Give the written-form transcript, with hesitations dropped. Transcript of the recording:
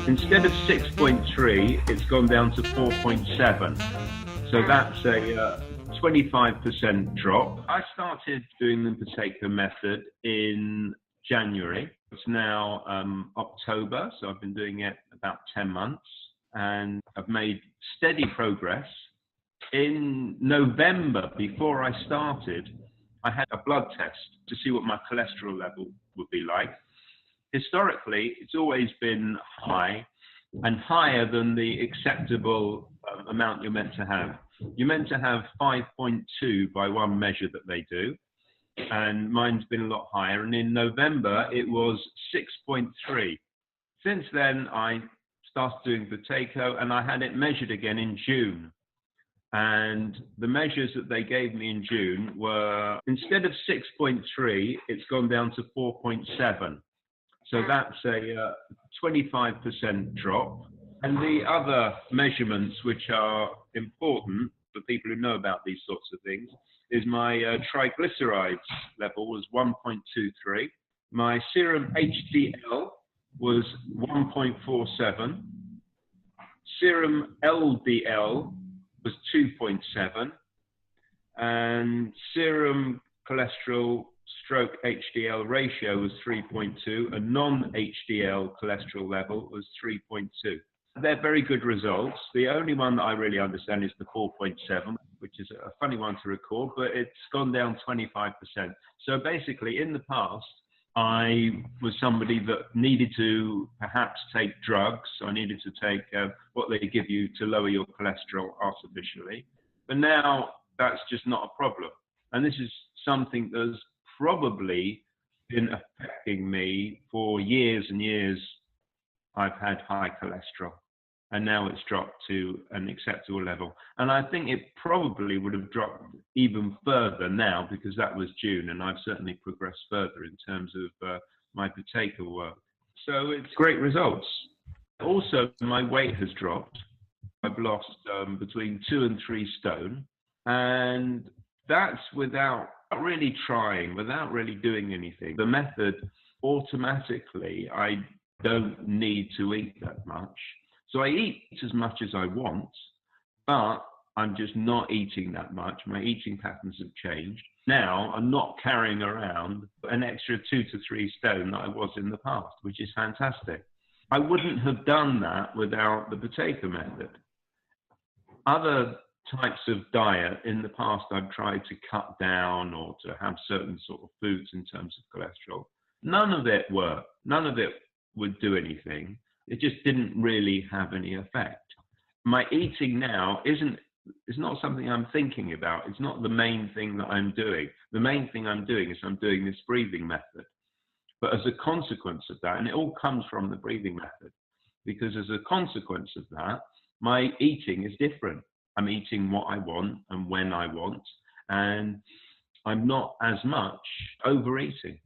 Instead of 6.3, it's gone down to 4.7. So that's a 25% drop. I started doing the potato method in January. It's now October, so I've been doing it about 10 months, and I've made steady progress. In November, before I started, I had a blood test to see what my cholesterol level would be like. Historically, it's always been high and higher than the acceptable amount you're meant to have. You're meant to have 5.2 by one measure that they do, and mine's been a lot higher. And in November, it was 6.3. Since then, I started doing potato, and I had it measured again in June. And the measures that they gave me in June were, instead of 6.3, it's gone down to 4.7. So that's a 25% drop. And the other measurements which are important for people who know about these sorts of things is my triglycerides level was 1.23. My serum HDL was 1.47. Serum LDL was 2.7. And serum cholesterol stroke HDL ratio was 3.2. A non-HDL cholesterol level was 3.2. They're very good results. The only one that I really understand is the 4.7, which is a funny one to record, but it's gone down 25%. So basically, in the past, I was somebody that needed to perhaps take drugs. I needed to take what they give you to lower your cholesterol artificially. But now that's just not a problem. And this is something that's probably been affecting me for years and years. I've had high cholesterol, and now it's dropped to an acceptable level. And I think it probably would have dropped even further now, because that was June, and I've certainly progressed further in terms of my potato work. So it's great results. Also, my weight has dropped. I've lost between 2 and 3 stone, and that's without really trying, without really doing anything. The method, automatically, I don't need to eat that much. So I eat as much as I want, but I'm just not eating that much. My eating patterns have changed. Now I'm not carrying around an extra 2 to 3 stone that I was in the past, which is fantastic. I wouldn't have done that without the potato method. Other types of diet in the past, I've tried to cut down or to have certain sort of foods in terms of cholesterol. None of it worked. None of it would do anything. It just didn't really have any effect. My eating now is not something I'm thinking about. It's not the main thing that I'm doing. The main thing I'm doing is I'm doing this breathing method. But as a consequence of that, and it all comes from the breathing method, because as a consequence of that, my eating is different. I'm eating what I want and when I want, and I'm not as much overeating.